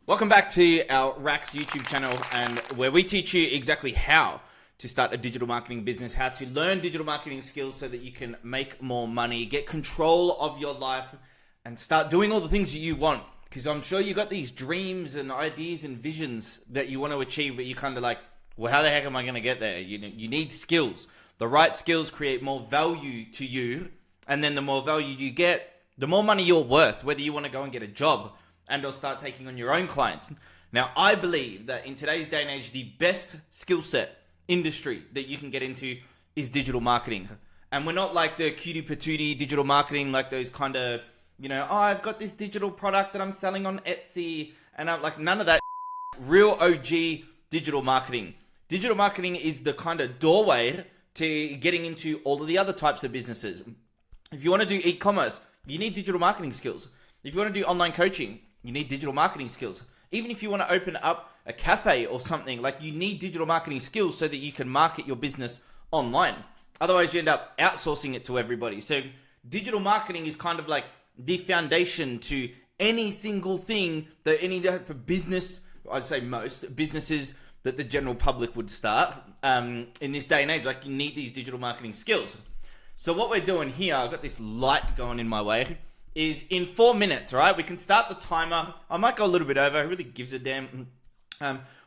Welcome back to our Rax YouTube channel, and where we teach you exactly how to start a digital marketing business, how to learn digital marketing skills so that you can make more money, get control of your life, and start doing all the things that you want. Because I'm sure you got these dreams and ideas and visions that you want to achieve, but you're kind of like, well, how the heck am I going to get there? You need skills. The right skills create more value to you, and then the more value you get, the more money you're worth, whether you want to go and get a job and or start taking on your own clients. Now, I believe that in today's day and age, the best skill set industry that you can get into is digital marketing. And we're not like the cutie patootie digital marketing, like those kind of, I've got this digital product that I'm selling on Etsy, and I'm like, none of that. Real OG digital marketing. Digital marketing is the kind of doorway to getting into all of the other types of businesses. If you want to do e-commerce, you need digital marketing skills. If you want to do online coaching, you need digital marketing skills. Even if you want to open up a cafe or something, like you need digital marketing skills so that you can market your business online. Otherwise, you end up outsourcing it to everybody. So digital marketing is kind of like the foundation to any single thing that any type of business, I'd say most businesses that the general public would start in this day and age. Like, you need these digital marketing skills. So what we're doing here, I've got this light going in my way, is in 4 minutes, right? We can start the timer. I might go a little bit over. Who really gives a damn?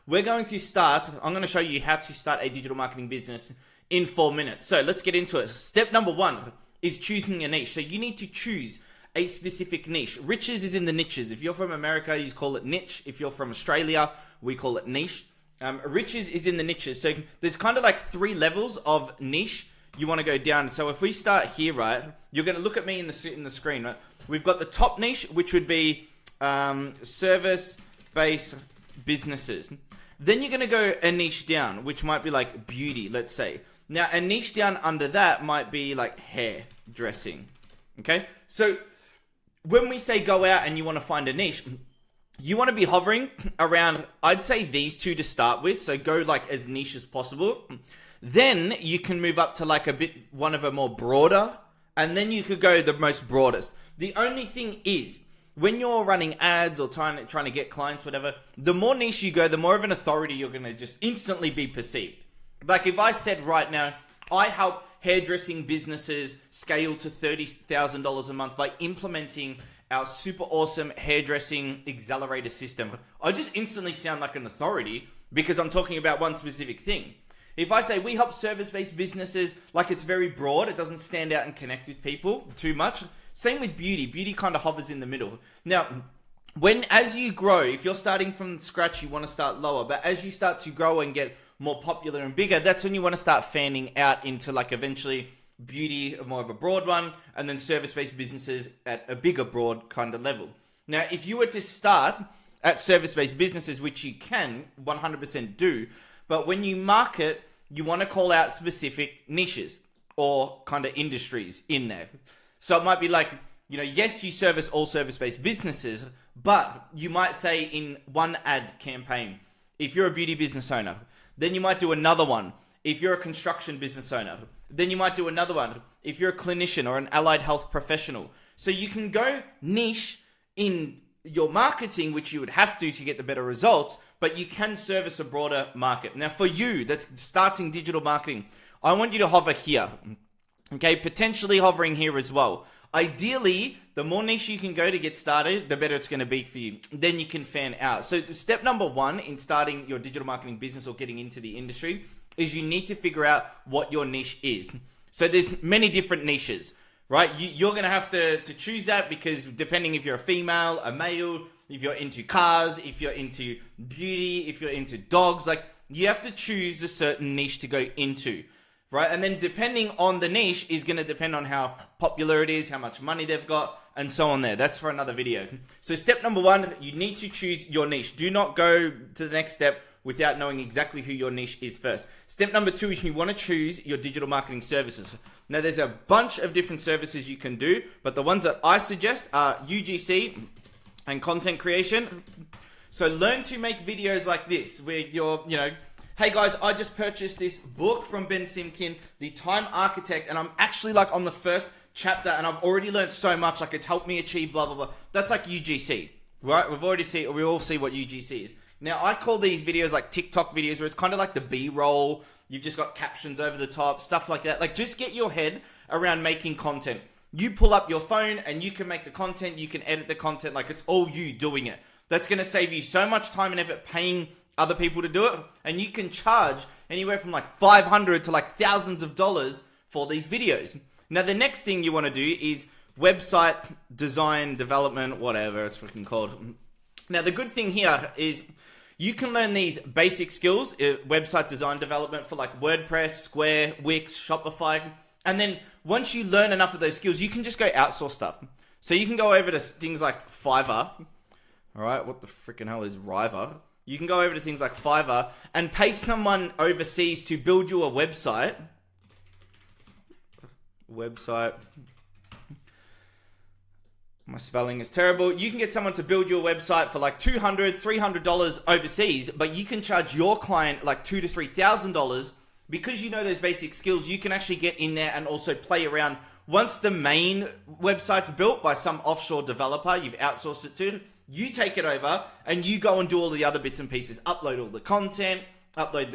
We're going to start. I'm going to show you how to start a digital marketing business in 4 minutes. So let's get into it. Step number one is choosing a niche. So you need to choose a specific niche. Riches is in the niches. If you're from America, you call it niche. If you're from Australia, we call it niche. Riches is in the niches. So there's kind of like 3 levels of niche you want to go down. So if we start here, right, you're going to look at me in the screen, right? We've got the top niche, which would be service-based businesses. Then you're going to go a niche down, which might be like beauty, let's say. Now, a niche down under that might be like hair dressing. Okay? So when we say go out and you want to find a niche, you want to be hovering around, I'd say these 2 to start with. So go like as niche as possible. Then you can move up to like one of a more broader, and then you could go the most broadest. The only thing is, when you're running ads or trying to get clients, whatever, the more niche you go, the more of an authority you're going to just instantly be perceived. Like if I said right now, I help hairdressing businesses scale to $30,000 a month by implementing our super awesome hairdressing accelerator system, I just instantly sound like an authority because I'm talking about one specific thing. If I say we help service-based businesses, like it's very broad, it doesn't stand out and connect with people too much. Same with beauty. Beauty kind of hovers in the middle. Now, as you grow, if you're starting from scratch, you want to start lower. But as you start to grow and get more popular and bigger, that's when you want to start fanning out into like eventually beauty, more of a broad one, and then service-based businesses at a bigger broad kind of level. Now, if you were to start at service-based businesses, which you can 100% do, but when you market, you want to call out specific niches or kind of industries in there. So it might be like, yes, you service all service-based businesses, but you might say in one ad campaign, if you're a beauty business owner, then you might do another one. If you're a construction business owner, then you might do another one. If you're a clinician or an allied health professional. So you can go niche in your marketing, which you would have to get the better results, but you can service a broader market. Now for you that's starting digital marketing, I want you to hover here. Okay, potentially hovering here as well. Ideally, the more niche you can go to get started, the better it's going to be for you. Then you can fan out. So step number 1 in starting your digital marketing business or getting into the industry is you need to figure out what your niche is. So there's many different niches, right? You're going to have to choose that because depending if you're a female, a male, if you're into cars, if you're into beauty, if you're into dogs, like you have to choose a certain niche to go into. Right? And then depending on the niche is going to depend on how popular it is, how much money they've got, and so on there. That's for another video. So step number 1, you need to choose your niche. Do not go to the next step without knowing exactly who your niche is first. Step number 2 is you want to choose your digital marketing services. Now there's a bunch of different services you can do, but the ones that I suggest are UGC and content creation. So learn to make videos like this where you're, hey guys, I just purchased this book from Ben Simkin, The Time Architect, and I'm actually like on the first chapter and I've already learned so much, like it's helped me achieve blah, blah, blah. That's like UGC. right? We all see what UGC is. Now, I call these videos like TikTok videos, where it's kind of like the B-roll. You've just got captions over the top, stuff like that. Like, just get your head around making content. You pull up your phone and you can make the content, you can edit the content, like it's all you doing it. That's going to save you so much time and effort paying other people to do it. And you can charge anywhere from like $500 to like thousands of dollars for these videos. Now, the next thing you want to do is website design, development, whatever it's freaking called. Now, the good thing here is you can learn these basic skills, website design development for like WordPress, Square, Wix, Shopify. And then once you learn enough of those skills, you can just go outsource stuff. So you can go over to things like Fiverr. All right, what the freaking hell is River? You can go over to things like Fiverr and pay someone overseas to build you a website. My spelling is terrible. You can get someone to build you a website for like $200, $300 overseas, but you can charge your client like $2,000 to $3,000 because you know those basic skills. You can actually get in there and also play around. Once the main website's built by some offshore developer you've outsourced it to, you take it over and you go and do all the other bits and pieces. Upload all the content, upload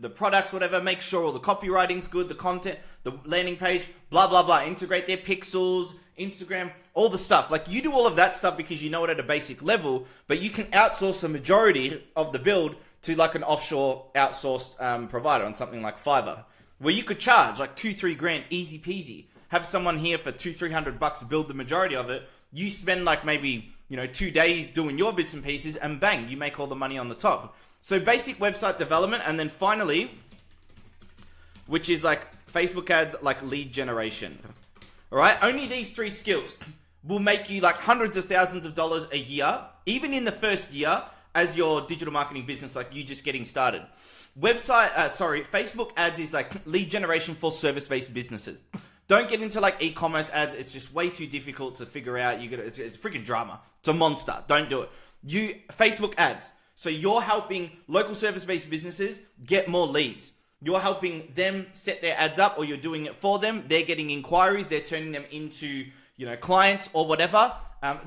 the products, whatever. Make sure all the copywriting's good, the content, the landing page, blah, blah, blah. Integrate their pixels, Instagram, all the stuff. Like, you do all of that stuff because you know it at a basic level, but you can outsource the majority of the build to like an offshore outsourced provider on something like Fiverr, where you could charge like $2-3 grand, easy peasy. Have someone here for $200-300 build the majority of it. You spend like maybe 2 days doing your bits and pieces, and bang, you make all the money on the top. So basic website development, and then finally, which is like Facebook ads, like lead generation. All right, only these 3 skills will make you like hundreds of thousands of dollars a year, even in the first year as your digital marketing business, like you just getting started. Facebook ads is like lead generation for service-based businesses. Don't get into like e-commerce ads. It's just way too difficult to figure out. It's freaking drama. It's a monster. Don't do it. Facebook ads. So you're helping local service-based businesses get more leads. You're helping them set their ads up, or you're doing it for them. They're getting inquiries. They're turning them into, clients or whatever.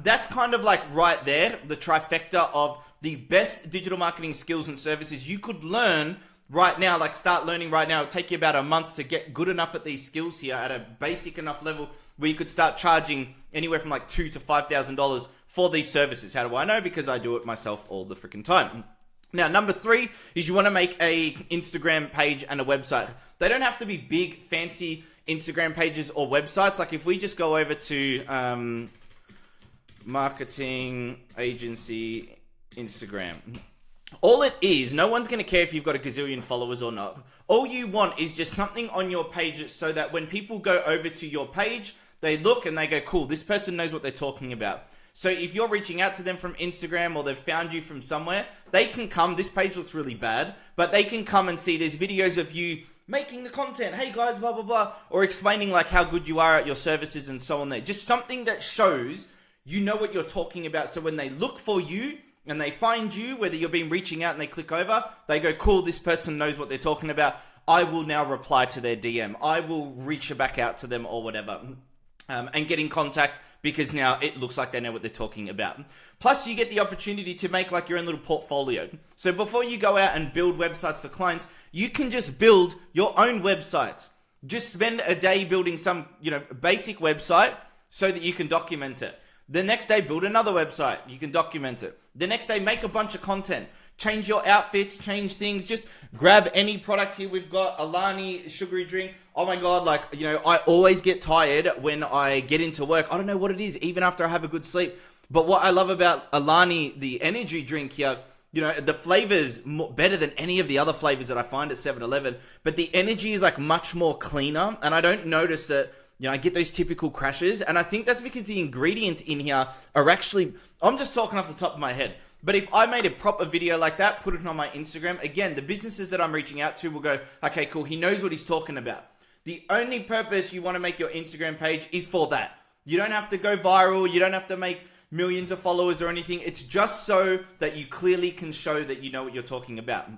That's kind of like right there, the trifecta of the best digital marketing skills and services you could learn right now. Like, start learning right now. It'll take you about a month to get good enough at these skills here at a basic enough level where you could start charging anywhere from like $2,000 to $5,000 for these services. How do I know? Because I do it myself all the freaking time. Now, number 3 is you want to make a Instagram page and a website. They don't have to be big, fancy Instagram pages or websites. Like, if we just go over to marketing agency Instagram, all it is, no one's going to care if you've got a gazillion followers or not. All you want is just something on your page so that when people go over to your page, they look and they go, cool, this person knows what they're talking about. So if you're reaching out to them from Instagram, or they've found you from somewhere, they can come. This page looks really bad, but they can come and see there's videos of you making the content. Hey guys, blah, blah, blah. Or explaining like how good you are at your services and so on there. Just something that shows you know what you're talking about. So when they look for you and they find you, whether you've been reaching out and they click over, they go, cool, this person knows what they're talking about. I will now reply to their DM. I will reach back out to them or whatever, and get in contact, because now it looks like they know what they're talking about. Plus, you get the opportunity to make like your own little portfolio. So before you go out and build websites for clients, you can just build your own websites. Just spend a day building some, basic website so that you can document it. The next day, build another website. You can document it. The next day, make a bunch of content. Change your outfits, change things. Just grab any product here. We've got Alani sugary drink. Oh my God, I always get tired when I get into work. I don't know what it is, even after I have a good sleep. But what I love about Alani, the energy drink here, the flavor's better than any of the other flavors that I find at 7-Eleven. But the energy is like much more cleaner, and I don't notice that. I get those typical crashes, and I think that's because the ingredients in here are actually, I'm just talking off the top of my head. But if I made a proper video like that, put it on my Instagram, again, the businesses that I'm reaching out to will go, okay, cool, he knows what he's talking about. The only purpose you want to make your Instagram page is for that. You don't have to go viral. You don't have to make millions of followers or anything. It's just so that you clearly can show that you know what you're talking about.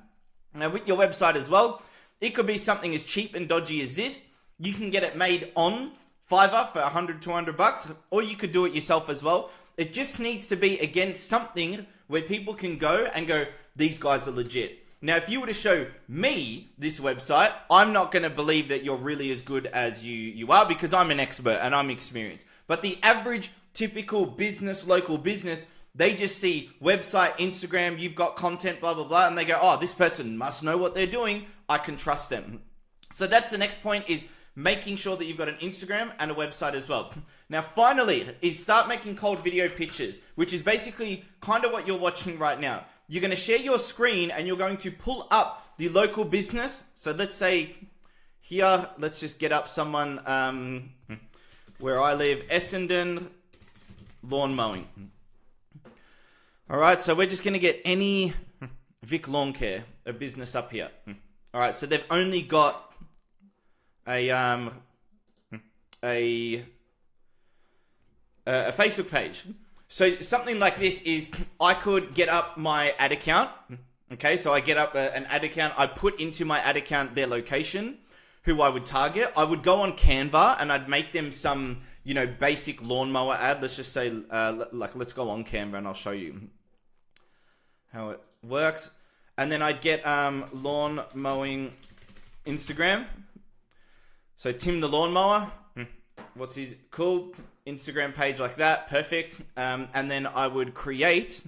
Now, with your website as well, it could be something as cheap and dodgy as this. You can get it made on Fiverr for $100, $200, or you could do it yourself as well. It just needs to be, again, something where people can go and go, these guys are legit. Now, if you were to show me this website, I'm not going to believe that you're really as good as you are, because I'm an expert and I'm experienced. But the average, typical business, local business, they just see website, Instagram, you've got content, blah, blah, blah. And they go, oh, this person must know what they're doing. I can trust them. So that's the next point, is making sure that you've got an Instagram and a website as well. Now, finally, is start making cold video pictures, which is basically kind of what you're watching right now. You're going to share your screen and you're going to pull up the local business. So let's say here, let's just get up someone where I live, Essendon Lawn Mowing. All right, so we're just going to get any Vic Lawn Care, a business up here. All right, so they've only got a Facebook page. So something like this is, I could get up my ad account. Okay, so I get up an ad account. I put into my ad account their location, who I would target. I would go on Canva and I'd make them some, basic lawnmower ad. Let's just say, let's go on Canva and I'll show you how it works. And then I'd get lawn mowing Instagram. So Tim the lawnmower. What's his cool Instagram page like that? Perfect. And then I would create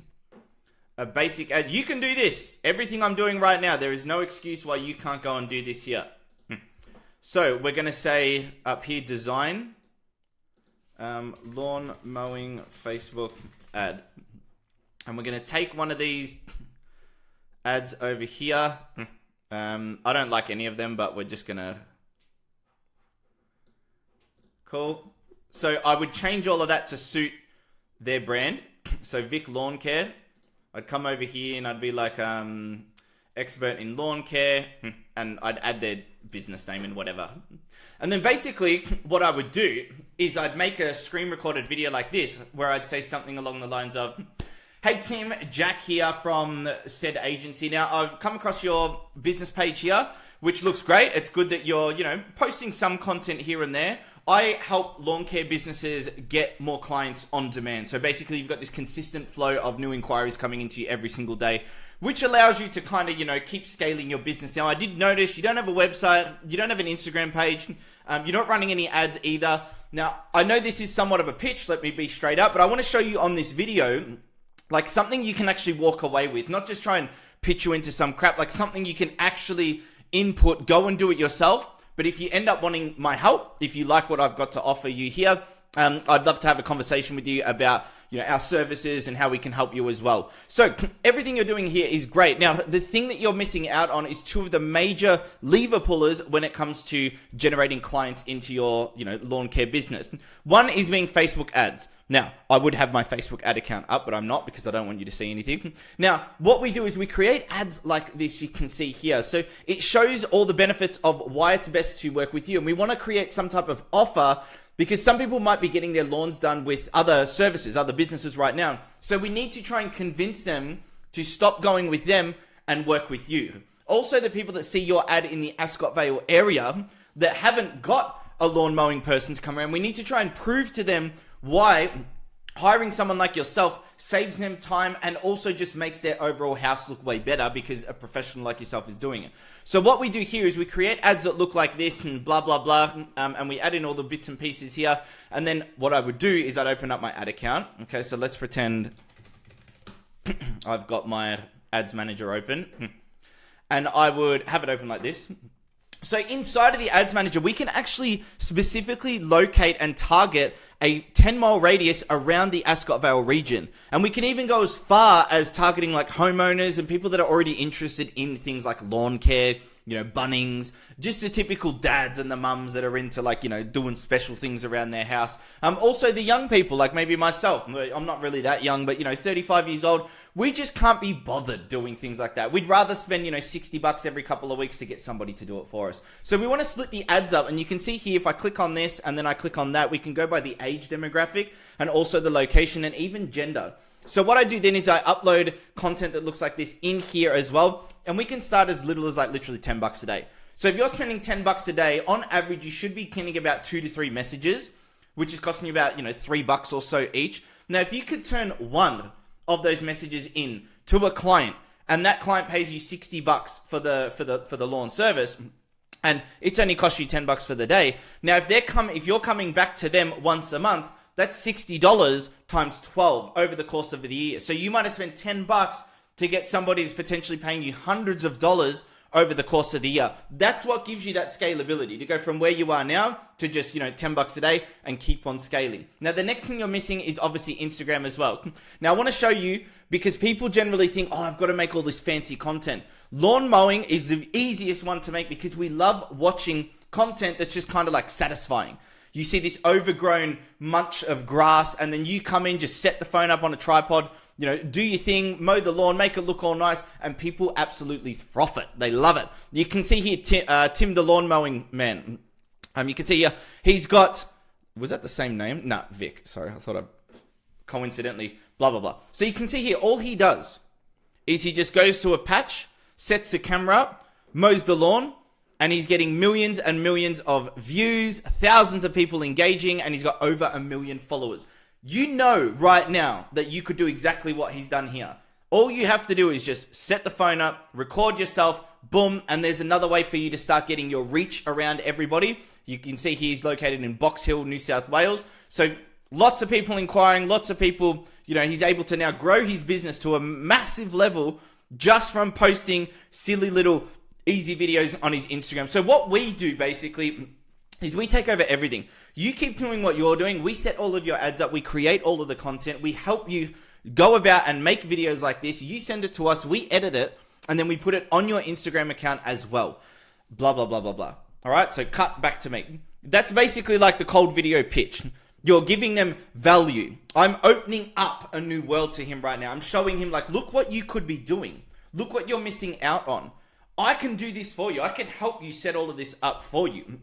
a basic ad. You can do this. Everything I'm doing right now, there is no excuse why you can't go and do this here. So we're going to say up here, design, lawn mowing Facebook ad. And we're going to take one of these ads over here. I don't like any of them, but we're just going to... Cool. So I would change all of that to suit their brand. So Vic Lawn Care. I'd come over here and I'd be like, expert in lawn care, and I'd add their business name and whatever. And then basically what I would do is I'd make a screen recorded video like this, where I'd say something along the lines of, hey Tim, Jack here from said agency. Now I've come across your business page here, which looks great. It's good that you're, posting some content here and there. I help lawn care businesses get more clients on demand. So basically you've got this consistent flow of new inquiries coming into you every single day, which allows you to kind of, keep scaling your business. Now, I did notice you don't have a website, you don't have an Instagram page, you're not running any ads either. Now, I know this is somewhat of a pitch, let me be straight up, but I want to show you on this video, like something you can actually walk away with, not just try and pitch you into some crap, like something you can actually input, go and do it yourself. But if you end up wanting my help, if you like what I've got to offer you here, I'd love to have a conversation with you about our services and how we can help you as well. So everything you're doing here is great. Now, the thing that you're missing out on is two of the major lever pullers when it comes to generating clients into your lawn care business. One is being Facebook ads. Now, I would have my Facebook ad account up, but I'm not because I don't want you to see anything. Now, what we do is we create ads like this you can see here. So it shows all the benefits of why it's best to work with you. And we want to create some type of offer, because some people might be getting their lawns done with other services, other businesses right now. So we need to try and convince them to stop going with them and work with you. Also, the people that see your ad in the Ascot Vale area that haven't got a lawn mowing person to come around, we need to try and prove to them why hiring someone like yourself saves them time and also just makes their overall house look way better because a professional like yourself is doing it. So what we do here is we create ads that look like this and blah, blah, blah. And we add in all the bits and pieces here. And then what I would do is I'd open up my ad account. Okay, so let's pretend I've got my ads manager open. And I would have it open like this. So inside of the ads manager, we can actually specifically locate and target a 10-mile radius around the Ascot Vale region. And we can even go as far as targeting like homeowners and people that are already interested in things like lawn care, Bunnings, just the typical dads and the mums that are into like, doing special things around their house. Also the young people, like maybe myself. I'm not really that young, but 35 years old. We just can't be bothered doing things like that. We'd rather spend, $60 every couple of weeks to get somebody to do it for us. So we want to split the ads up, and you can see here, if I click on this and then I click on that, we can go by the age demographic and also the location and even gender. So what I do then is I upload content that looks like this in here as well. And we can start as little as like literally $10 a day. So if you're spending $10 a day, on average, you should be getting about 2 to 3 messages, which is costing you about, $3 or so each. Now, if you could turn one of those messages in to a client, and that client pays you $60 for the lawn service, and it's only cost you $10 for the day. Now, if you're coming back to them once a month, that's $60 times 12 over the course of the year. So you might have spent $10 to get somebody who's potentially paying you hundreds of dollars over the course of the year. That's what gives you that scalability to go from where you are now to just, $10 a day and keep on scaling. Now, the next thing you're missing is obviously Instagram as well. Now, I want to show you, because people generally think, oh, I've got to make all this fancy content. Lawn mowing is the easiest one to make because we love watching content that's just kind of like satisfying. You see this overgrown munch of grass, and then you come in, just set the phone up on a tripod, do your thing, mow the lawn, make it look all nice, and people absolutely froth it. They love it. You can see here, Tim the lawn mowing man. You can see here, he's got, was that the same name? Nah, Vic. Sorry, I thought I coincidentally, blah, blah, blah. So you can see here, all he does is he just goes to a patch, sets the camera up, mows the lawn, and he's getting millions and millions of views, thousands of people engaging, and he's got over 1 million followers. You know right now that you could do exactly what he's done here. All you have to do is just set the phone up, record yourself, boom, and there's another way for you to start getting your reach around everybody. You can see he's located in Box Hill, New South Wales. So lots of people inquiring, lots of people, he's able to now grow his business to a massive level just from posting silly little easy videos on his Instagram. So what we do basically is we take over everything. You keep doing what you're doing. We set all of your ads up. We create all of the content. We help you go about and make videos like this. You send it to us. We edit it. And then we put it on your Instagram account as well. Blah, blah, blah, blah, blah. All right. So cut back to me. That's basically like the cold video pitch. You're giving them value. I'm opening up a new world to him right now. I'm showing him look what you could be doing. Look what you're missing out on. I can do this for you. I can help you set all of this up for you.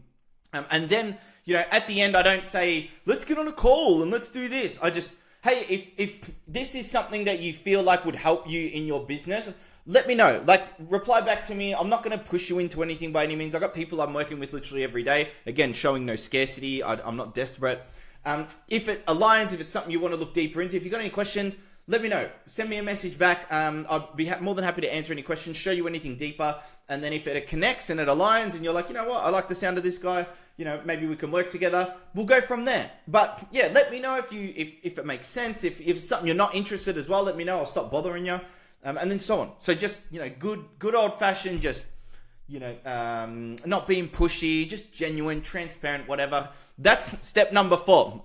And then, at the end, I don't say, let's get on a call and let's do this. I just, hey, if this is something that you feel like would help you in your business, let me know. Reply back to me. I'm not going to push you into anything by any means. I got people I'm working with literally every day. Again, showing no scarcity. I'm not desperate. If it aligns, if it's something you want to look deeper into, if you've got any questions, let me know. Send me a message back. I'll be more than happy to answer any questions, show you anything deeper. And then if it connects and it aligns and you're like, you know what, I like the sound of this guy, maybe we can work together, we'll go from there. But yeah, let me know if it makes sense. If it's something you're not interested as well, let me know. I'll stop bothering you. And then so on. So just, good old fashioned, just, not being pushy, just genuine, transparent, whatever. That's step number 4,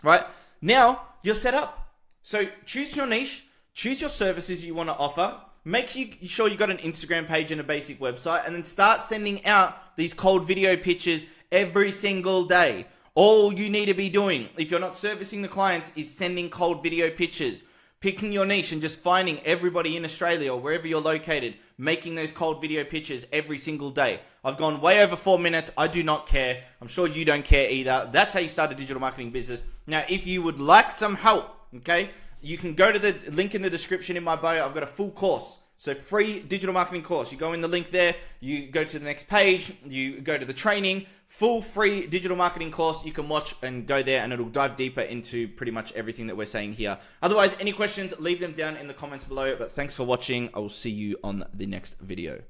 right? Now you're set up. So choose your niche, choose your services you want to offer, make sure you got an Instagram page and a basic website, and then start sending out these cold video pitches every single day. All you need to be doing, if you're not servicing the clients, is sending cold video pitches, picking your niche and just finding everybody in Australia or wherever you're located, making those cold video pitches every single day. I've gone way over 4 minutes. I do not care. I'm sure you don't care either. That's how you start a digital marketing business. Now, if you would like some help, okay, you can go to the link in the description in my bio. I've got a full course. So free digital marketing course. You go in the link there, you go to the next page, you go to the training, full free digital marketing course. You can watch and go there and it'll dive deeper into pretty much everything that we're saying here. Otherwise, any questions, leave them down in the comments below. But thanks for watching. I will see you on the next video.